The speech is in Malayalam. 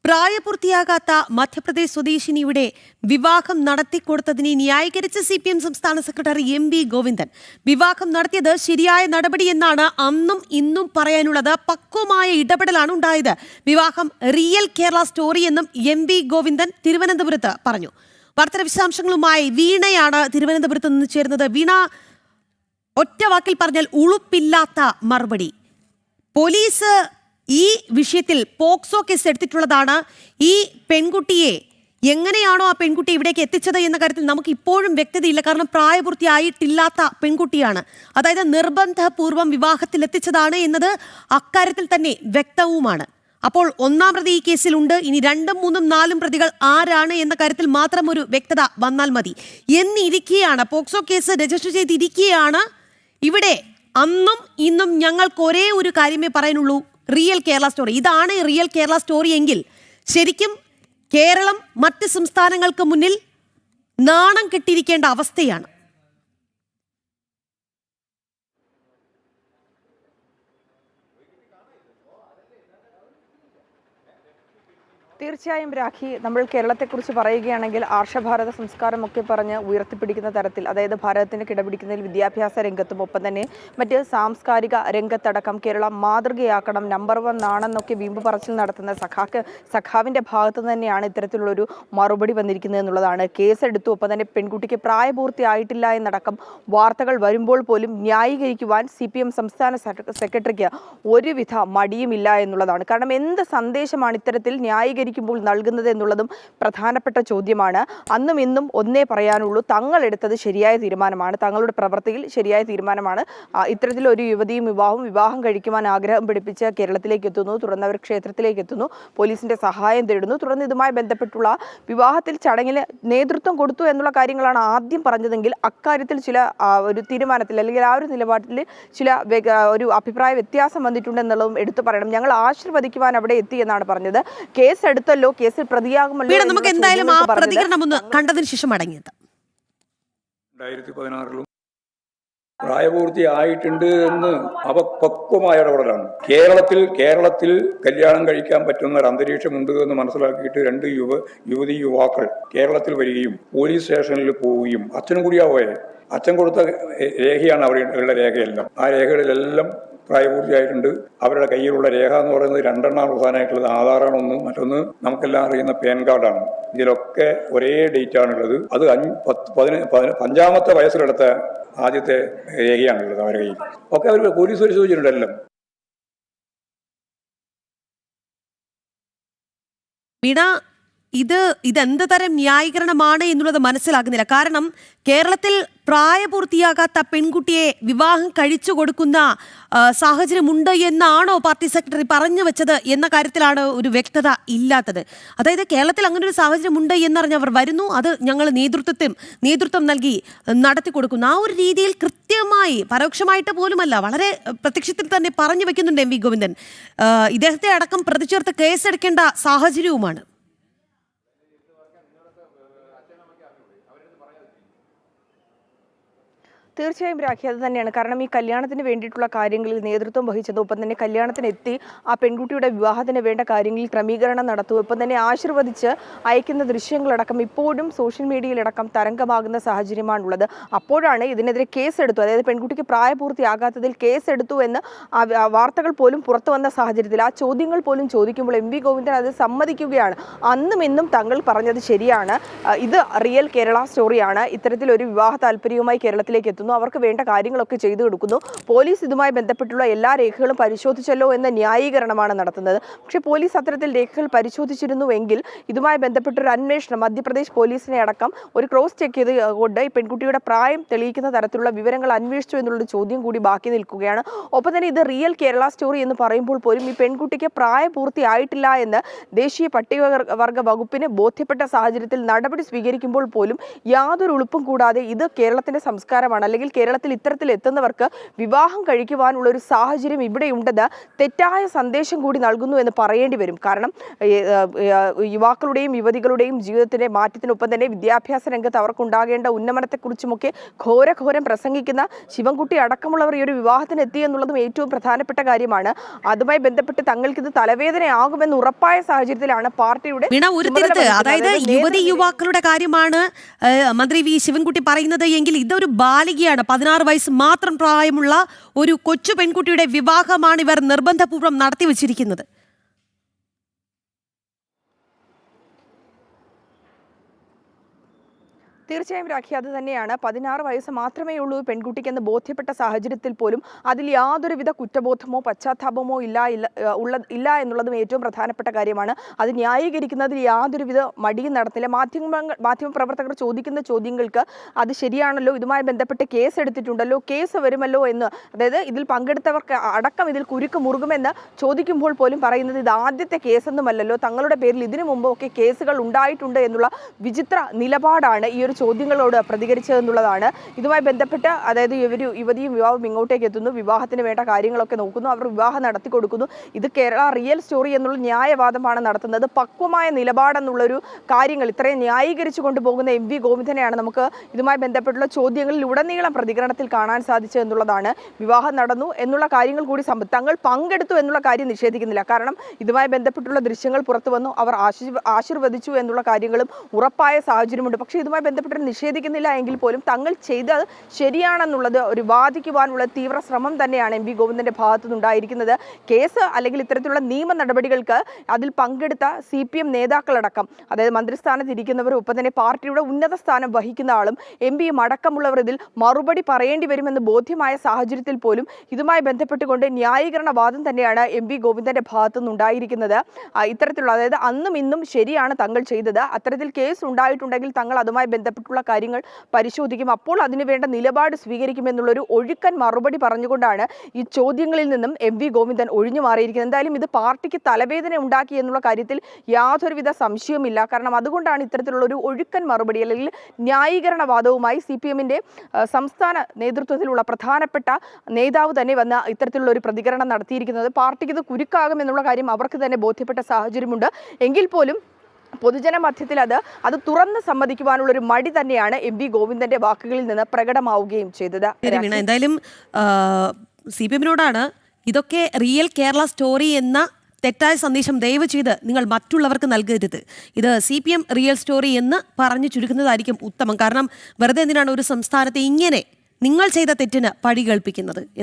പ്രായപൂർത്തിയാകാത്ത മധ്യപ്രദേശ് സ്വദേശിനിയുടെ വിവാഹം നടത്തിക്കൊടുത്തതിനെ ന്യായീകരിച്ച് CPM സംസ്ഥാന സെക്രട്ടറി MV ഗോവിന്ദൻ. വിവാഹം നടത്തിയത് ശരിയായ നടപടിയെന്നാണ് അന്നും ഇന്നും പറയാനുള്ളത്. പക്വമായ ഇടപെടലാണ് ഉണ്ടായത്. വിവാഹം റിയൽ കേരള സ്റ്റോറി എന്നും MV ഗോവിന്ദൻ തിരുവനന്തപുരത്ത് പറഞ്ഞു. വാർത്തയുടെ വിശദാംശങ്ങളുമായി വീണയാണ് തിരുവനന്തപുരത്ത് നിന്ന് ചേരുന്നത്. വീണ, ഒറ്റ വാക്കിൽ പറഞ്ഞാൽ ഉളുപ്പില്ലാത്ത മറുപടി. പോലീസ് ഈ വിഷയത്തിൽ പോക്സോ കേസ് എടുത്തിട്ടുള്ളതാണ്. ഈ പെൺകുട്ടിയെ എങ്ങനെയാണോ ആ പെൺകുട്ടി ഇവിടേക്ക് എത്തിച്ചത് എന്ന കാര്യത്തിൽ നമുക്ക് ഇപ്പോഴും വ്യക്തതയില്ല. കാരണം പ്രായപൂർത്തിയായിട്ടില്ലാത്ത പെൺകുട്ടിയാണ്. അതായത് നിർബന്ധപൂർവം വിവാഹത്തിൽ എത്തിച്ചതാണ് എന്നത് അക്കാര്യത്തിൽ തന്നെ വ്യക്തവുമാണ്. അപ്പോൾ ഒന്നാം പ്രതി ഈ കേസിലുണ്ട്. ഇനി 2, 3, 4 പ്രതികൾ ആരാണ് എന്ന കാര്യത്തിൽ മാത്രം ഒരു വ്യക്തത വന്നാൽ മതി എന്നിരിക്കെയാണ്, പോക്സോ കേസ് രജിസ്റ്റർ ചെയ്തിരിക്കുകയാണ്. ഇവിടെ അന്നും ഇന്നും ഞങ്ങൾക്ക് ഒരേ ഒരു കാര്യമേ പറയാനുള്ളൂ, റിയൽ കേരള സ്റ്റോറി. ഇതാണ് റിയൽ കേരള സ്റ്റോറി എങ്കിൽ ശരിക്കും കേരളം മറ്റ് സംസ്ഥാനങ്ങൾക്ക് മുന്നിൽ നാണം കെട്ടിയിരിക്കേണ്ട അവസ്ഥയാണ്. തീർച്ചയായും രാഖി, നമ്മൾ കേരളത്തെക്കുറിച്ച് പറയുകയാണെങ്കിൽ ആർഷഭാരത സംസ്കാരമൊക്കെ പറഞ്ഞ് ഉയർത്തിപ്പിടിക്കുന്ന തരത്തിൽ, അതായത് ഭാരതത്തിന് കിടപിടിക്കുന്നതിൽ വിദ്യാഭ്യാസ രംഗത്തും ഒപ്പം തന്നെ മറ്റ് സാംസ്കാരിക രംഗത്തടക്കം കേരളം മാതൃകയാക്കണം, നമ്പർ 1 ആണെന്നൊക്കെ വീമ്പ് പറച്ചിൽ നടത്തുന്ന സഖാവിൻ്റെ ഭാഗത്ത് തന്നെയാണ് ഇത്തരത്തിലുള്ളൊരു മറുപടി വന്നിരിക്കുന്നത് എന്നുള്ളതാണ്. കേസെടുത്തു, ഒപ്പം തന്നെ പെൺകുട്ടിക്ക് പ്രായപൂർത്തിയായിട്ടില്ല എന്നടക്കം വാർത്തകൾ വരുമ്പോൾ പോലും ന്യായീകരിക്കുവാൻ CPM സംസ്ഥാന സെക്രട്ടറിക്ക് ഒരുവിധ മടിയുമില്ല എന്നുള്ളതാണ്. കാരണം എന്ത് സന്ദേശമാണ് ഇത്തരത്തിൽ ന്യായീകരിക്കുമ്പോൾ നൽകുന്നത് എന്നുള്ളതും പ്രധാനപ്പെട്ട ചോദ്യമാണ്. അന്നും ഇന്നും ഒന്നേ പറയാനുള്ളൂ, തങ്ങൾ എടുത്തത് ശരിയായ തീരുമാനമാണ്, തങ്ങളുടെ പ്രവൃത്തിയിൽ ശരിയായ തീരുമാനമാണ്. ഇത്തരത്തിലൊരു യുവതിയും വിവാഹം കഴിക്കുവാൻ ആഗ്രഹം പിടിപ്പിച്ച് കേരളത്തിലേക്ക് എത്തുന്നു, തുടർന്ന് അവർ ക്ഷേത്രത്തിലേക്ക് എത്തുന്നു, പോലീസിന്റെ സഹായം തേടുന്നു, തുടർന്ന് ഇതുമായി ബന്ധപ്പെട്ടുള്ള വിവാഹത്തിൽ ചടങ്ങിന് നേതൃത്വം കൊടുത്തു എന്നുള്ള കാര്യങ്ങളാണ് ആദ്യം പറഞ്ഞതെങ്കിൽ അക്കാര്യത്തിൽ ചില ഒരു തീരുമാനത്തിൽ അല്ലെങ്കിൽ ആ ഒരു നിലപാടിൽ ചില ഒരു അഭിപ്രായ വ്യത്യാസം വന്നിട്ടുണ്ടെന്നുള്ളതും എടുത്തു പറയണം. ഞങ്ങൾ ആശീർവദിക്കുവാൻ അവിടെ എത്തി എന്നാണ് പറഞ്ഞത്. കേസ് എടുത്തല്ലോ, കേസിൽ പ്രതിയാകുമല്ലോ. നമുക്ക് എന്തായാലും ആ പ്രതികരണം ഒന്ന് കണ്ടതിന് ശേഷം അടങ്ങിയത്. 2016 പ്രായപൂർത്തിയായിട്ടുണ്ട് എന്ന് അപക്വമായ ഇടപെടലാണ്. കേരളത്തിൽ കല്യാണം കഴിക്കാൻ പറ്റുന്ന ഒരു അന്തരീക്ഷമുണ്ട് എന്ന് മനസ്സിലാക്കിയിട്ട് 2 യുവാക്കൾ കേരളത്തിൽ വരികയും പോലീസ് സ്റ്റേഷനിൽ പോവുകയും, അച്ഛനും കൂടിയാ പോയെ, അച്ഛൻ കൊടുത്ത രേഖയാണ് അവിടെയുള്ള രേഖയെല്ലാം. ആ രേഖകളിലെല്ലാം പ്രായപൂർത്തിയായിട്ടുണ്ട്. അവരുടെ കയ്യിലുള്ള രേഖ എന്ന് പറയുന്നത് 2 പ്രധാനമായിട്ടുള്ളത് ആധാറാണ് ഒന്ന്, മറ്റൊന്ന് നമുക്കെല്ലാം അറിയുന്ന പാൻ കാർഡാണ്. ഇതിലൊക്കെ ഒരേ ഡേറ്റ് ആണുള്ളത്. അത് 5-ാമത്തെ വയസ്സിലെടുത്ത ആദ്യത്തെ രേഖയാണുള്ളത് അവരുടെ കയ്യിൽ. ഒക്കെ അവർ പോലീസ് പരിശോധിച്ചിട്ടുണ്ട് എല്ലാം. ഇതെന്ത് തരം ന്യായീകരണമാണ് എന്നുള്ളത് മനസ്സിലാകുന്നില്ല. കാരണം കേരളത്തിൽ പ്രായപൂർത്തിയാകാത്ത പെൺകുട്ടിയെ വിവാഹം കഴിച്ചു കൊടുക്കുന്ന സാഹചര്യമുണ്ട് എന്നാണോ പാർട്ടി സെക്രട്ടറി പറഞ്ഞു വെച്ചത് എന്ന കാര്യത്തിലാണ് ഒരു വ്യക്തത ഇല്ലാത്തത്. അതായത് കേരളത്തിൽ അങ്ങനെ ഒരു സാഹചര്യമുണ്ട് എന്നറിഞ്ഞവർ വരുന്നു, അത് ഞങ്ങൾ നേതൃത്വം നൽകി നടത്തി കൊടുക്കുന്നു. ആ ഒരു രീതിയിൽ കൃത്യമായി, പരോക്ഷമായിട്ട് പോലുമല്ല, വളരെ പ്രത്യക്ഷത്തിൽ തന്നെ പറഞ്ഞു വെക്കുന്നുണ്ട് MV ഗോവിന്ദൻ. ഇദ്ദേഹത്തെ അടക്കം പ്രതി ചേർത്ത് കേസെടുക്കേണ്ട സാഹചര്യവുമാണ്. തീർച്ചയായും രാഖി, അത് തന്നെയാണ്. കാരണം ഈ കല്യാണത്തിന് വേണ്ടിയിട്ടുള്ള കാര്യങ്ങളിൽ നേതൃത്വം വഹിച്ചത്, ഒപ്പം തന്നെ കല്യാണത്തിനെത്തി ആ പെൺകുട്ടിയുടെ വിവാഹത്തിന് വേണ്ട കാര്യങ്ങളിൽ ക്രമീകരണം നടത്തും, ഒപ്പം തന്നെ ആശീർവദിച്ച് അയക്കുന്ന ദൃശ്യങ്ങളടക്കം ഇപ്പോഴും സോഷ്യൽ മീഡിയയിലടക്കം തരംഗമാകുന്ന സാഹചര്യമാണുള്ളത്. അപ്പോഴാണ് ഇതിനെതിരെ കേസെടുത്തു, അതായത് പെൺകുട്ടിക്ക് പ്രായപൂർത്തിയാകാത്തതിൽ കേസെടുത്തു എന്ന് വാർത്തകൾ പോലും പുറത്തു വന്ന സാഹചര്യത്തിൽ ആ ചോദ്യങ്ങൾ പോലും ചോദിക്കുമ്പോൾ MV ഗോവിന്ദൻ അത് സമ്മതിക്കുകയാണ്. അന്നും ഇന്നും തങ്ങൾ പറഞ്ഞത് ശരിയാണ്, ഇത് റിയൽ കേരള സ്റ്റോറിയാണ്, ഇത്തരത്തിലൊരു വിവാഹ താല്പര്യവുമായി കേരളത്തിലേക്ക് എത്തുന്നു, അവർക്ക് വേണ്ട കാര്യങ്ങളൊക്കെ ചെയ്തു കൊടുക്കുന്നു, പോലീസ് ഇതുമായി ബന്ധപ്പെട്ടുള്ള എല്ലാ രേഖകളും പരിശോധിച്ചല്ലോ എന്ന ന്യായീകരണമാണ് നടത്തുന്നത്. പക്ഷേ പോലീസ് അത്തരത്തിൽ രേഖകൾ പരിശോധിച്ചിരുന്നുവെങ്കിൽ ഇതുമായി ബന്ധപ്പെട്ടൊരു അന്വേഷണം മധ്യപ്രദേശ് പോലീസിനെ അടക്കം ഒരു ക്രോസ് ചെക്ക് ചെയ്തുകൊണ്ട് ഈ പെൺകുട്ടിയുടെ പ്രായം തെളിയിക്കുന്ന തരത്തിലുള്ള വിവരങ്ങൾ അന്വേഷിച്ചു എന്നുള്ളൊരു ചോദ്യം കൂടി ബാക്കി നിൽക്കുകയാണ്. ഒപ്പം തന്നെ ഇത് റിയൽ കേരള സ്റ്റോറി എന്ന് പറയുമ്പോൾ പോലും ഈ പെൺകുട്ടിക്ക് പ്രായപൂർത്തിയായിട്ടില്ല എന്ന് ദേശീയ പട്ടികവർഗ വകുപ്പിന് ബോധ്യപ്പെട്ട സാഹചര്യത്തിൽ നടപടി സ്വീകരിക്കുമ്പോൾ പോലും യാതൊരു ഉളുപ്പും കൂടാതെ ഇത് കേരളത്തിന്റെ സംസ്കാരമാണ്, അല്ലെങ്കിൽ കേരളത്തിൽ ഇത്തരത്തിൽ എത്തുന്നവർക്ക് വിവാഹം കഴിക്കുവാനുള്ള ഒരു സാഹചര്യം ഇവിടെയുണ്ടെന്ന് തെറ്റായ സന്ദേശം കൂടി നൽകുന്നു എന്ന് പറയേണ്ടി വരും. കാരണം യുവാക്കളുടെയും യുവതികളുടെയും ജീവിതത്തിന്റെ മാറ്റത്തിനൊപ്പം തന്നെ വിദ്യാഭ്യാസ രംഗത്ത് അവർക്കുണ്ടാകേണ്ട ഉന്നമനത്തെക്കുറിച്ചുമൊക്കെ ഘോരം പ്രസംഗിക്കുന്ന ശിവൻകുട്ടി അടക്കമുള്ളവർ ഈ ഒരു വിവാഹത്തിന് എത്തി എന്നുള്ളതും ഏറ്റവും പ്രധാനപ്പെട്ട കാര്യമാണ്. അതുമായി ബന്ധപ്പെട്ട് തങ്ങൾക്കിത് തലവേദനയാകുമെന്ന് ഉറപ്പായ സാഹചര്യത്തിലാണ് പാർട്ടിയുടെ അതായത് യുവതി യുവാക്കളുടെ കാര്യമാണ് മന്ത്രി വി ശിവൻകുട്ടി പറയുന്നത് എങ്കിൽ ഇതൊരു ബാലികയാണ്. 16 വയസ്സ് മാത്രം പ്രായമുള്ള ഒരു കൊച്ചു പെൺകുട്ടിയുടെ വിവാഹമാണ് ഇവർ നിർബന്ധപൂർവ്വം നടത്തിവെച്ചിരിക്കുന്നത്. തീർച്ചയായും രാഖി, അത് തന്നെയാണ്. 16 വയസ്സ് മാത്രമേ ഉള്ളൂ പെൺകുട്ടിക്കെന്ന് ബോധ്യപ്പെട്ട സാഹചര്യത്തിൽ പോലും അതിൽ യാതൊരുവിധ കുറ്റബോധമോ പശ്ചാത്താപമോ ഇല്ല എന്നുള്ളതും ഏറ്റവും പ്രധാനപ്പെട്ട കാര്യമാണ്. അത് ന്യായീകരിക്കുന്നതിൽ യാതൊരുവിധ മടിയും നടത്തില്ല. മാധ്യമപ്രവർത്തകർ ചോദിക്കുന്ന ചോദ്യങ്ങൾക്ക് അത് ശരിയാണല്ലോ, ഇതുമായി ബന്ധപ്പെട്ട് കേസ് എടുത്തിട്ടുണ്ടല്ലോ, കേസ് വരുമല്ലോ എന്ന്, അതായത് ഇതിൽ പങ്കെടുത്തവർക്ക് അടക്കം ഇതിൽ കുരുക്ക് മുറുകുമെന്ന് ചോദിക്കുമ്പോൾ പോലും പറയുന്നത് ഇത് ആദ്യത്തെ കേസൊന്നുമല്ലല്ലോ, തങ്ങളുടെ പേരിൽ ഇതിനു മുമ്പൊക്കെ കേസുകൾ ഉണ്ടായിട്ടുണ്ട് എന്നുള്ള വിചിത്ര നിലപാടാണ് ഈ ഒരു ചോദ്യങ്ങളോട് പ്രതികരിച്ചതെന്നുള്ളതാണ്. ഇതുമായി ബന്ധപ്പെട്ട് അതായത് യുവതിയും യുവാവും ഇങ്ങോട്ടേക്ക് എത്തുന്നു, വിവാഹത്തിന് വേണ്ട കാര്യങ്ങളൊക്കെ നോക്കുന്നു, അവർ വിവാഹം നടത്തി കൊടുക്കുന്നു. ഇത് കേരള റിയൽ സ്റ്റോറി എന്നുള്ള ന്യായവാദമാണ് നടത്തുന്നത്. പക്വമായ നിലപാടെന്നുള്ളൊരു കാര്യങ്ങൾ ഇത്രയും ന്യായീകരിച്ചു കൊണ്ടുപോകുന്ന MV ഗോവിന്ദനെയാണ് നമുക്ക് ഇതുമായി ബന്ധപ്പെട്ടുള്ള ചോദ്യങ്ങളിൽ ഉടനീളം പ്രതികരണത്തിൽ കാണാൻ സാധിച്ചത് എന്നുള്ളതാണ്. വിവാഹം നടന്നു എന്നുള്ള കാര്യങ്ങൾ കൂടി തങ്ങൾ പങ്കെടുത്തു എന്നുള്ള കാര്യം നിഷേധിക്കുന്നില്ല. കാരണം ഇതുമായി ബന്ധപ്പെട്ടുള്ള ദൃശ്യങ്ങൾ പുറത്തു വന്നു, അവർ ആശീർവദിച്ചു എന്നുള്ള കാര്യങ്ങളും ഉറപ്പായ സാഹചര്യമുണ്ട്. പക്ഷേ ഇതുമായി ബന്ധപ്പെട്ട് നിഷേധിക്കുന്നില്ല എങ്കിൽ പോലും തങ്ങൾ ചെയ്തത് ശരിയാണെന്നുള്ളത് ഒരു വാദിക്കുവാനുള്ള തീവ്ര ശ്രമം തന്നെയാണ് MV ഗോവിന്ദന്റെ ഭാഗത്തുനിന്നുണ്ടായിരിക്കുന്നത്. കേസ് അല്ലെങ്കിൽ ഇത്തരത്തിലുള്ള നിയമ നടപടികൾക്ക് അതിൽ പങ്കെടുത്ത CPM നേതാക്കളടക്കം, അതായത് മന്ത്രിസ്ഥാനത്ത് ഇരിക്കുന്നവരും ഒപ്പം തന്നെ പാർട്ടിയുടെ ഉന്നത സ്ഥാനം വഹിക്കുന്ന ആളും MPയും അടക്കമുള്ളവർ ഇതിൽ മറുപടി പറയേണ്ടി വരുമെന്ന് ബോധ്യമായ സാഹചര്യത്തിൽ പോലും ഇതുമായി ബന്ധപ്പെട്ടുകൊണ്ട് ന്യായീകരണവാദം തന്നെയാണ് MV ഗോവിന്ദന്റെ ഭാഗത്തുനിന്നുണ്ടായിരിക്കുന്നത്. ഇത്തരത്തിലുള്ള അതായത് അന്നും ഇന്നും ശരിയാണ് തങ്ങൾ ചെയ്തത്, അത്തരത്തിൽ കേസ് ഉണ്ടായിട്ടുണ്ടെങ്കിൽ തങ്ങൾ അതുമായി ബന്ധപ്പെട്ടുള്ള കാര്യങ്ങൾ പരിശോധിക്കും, അപ്പോൾ അതിനുവേണ്ട നിലപാട് സ്വീകരിക്കുമെന്നുള്ളൊരു ഒഴുക്കൻ മറുപടി പറഞ്ഞുകൊണ്ടാണ് ഈ ചോദ്യങ്ങളിൽ നിന്നും MV ഗോവിന്ദൻ ഒഴിഞ്ഞു മാറിയിരിക്കുന്നത്. എന്തായാലും ഇത് പാർട്ടിക്ക് തലവേദന ഉണ്ടാക്കി എന്നുള്ള കാര്യത്തിൽ യാതൊരുവിധ സംശയവുമില്ല. കാരണം അതുകൊണ്ടാണ് ഇത്തരത്തിലുള്ള ഒരു ഒഴുക്കൻ മറുപടി അല്ലെങ്കിൽ ന്യായീകരണവാദവുമായി CPMന്റെ സംസ്ഥാന നേതൃത്വത്തിലുള്ള പ്രധാനപ്പെട്ട നേതാവ് തന്നെ വന്ന് ഇത്തരത്തിലുള്ള ഒരു പ്രതികരണം നടത്തിയിരിക്കുന്നത്. പാർട്ടിക്ക് ഇത് കുരുക്കാകുമെന്നുള്ള കാര്യം അവർക്ക് തന്നെ ബോധ്യപ്പെട്ട സാഹചര്യമുണ്ട്. എങ്കിൽ പോലും പൊതുജന മധ്യത്തിൽ അത് തുറന്ന് സമ്മതിക്കുവാനുള്ള ഒരു മടി തന്നെയാണ് MV ഗോവിന്ദന്റെ വാക്കുകളിൽ നിന്ന് പ്രകടമാവുകയും ചെയ്തത്. എന്തായാലും CPMനോടാണ് ഇതൊക്കെ റിയൽ കേരള സ്റ്റോറി എന്ന തെറ്റായ സന്ദേശം ദയവ് ചെയ്ത് നിങ്ങൾ മറ്റുള്ളവർക്ക് നൽകരുത്, ഇത് CPM റിയൽ സ്റ്റോറി എന്ന് പറഞ്ഞു ചുരുക്കുന്നതായിരിക്കും ഉത്തമം. കാരണം വെറുതെ എന്തിനാണ് ഒരു സംസ്ഥാനത്തെ ഇങ്ങനെ നിങ്ങൾ ചെയ്ത തെറ്റിന് പഴി കേൾപ്പിക്കുന്നത്?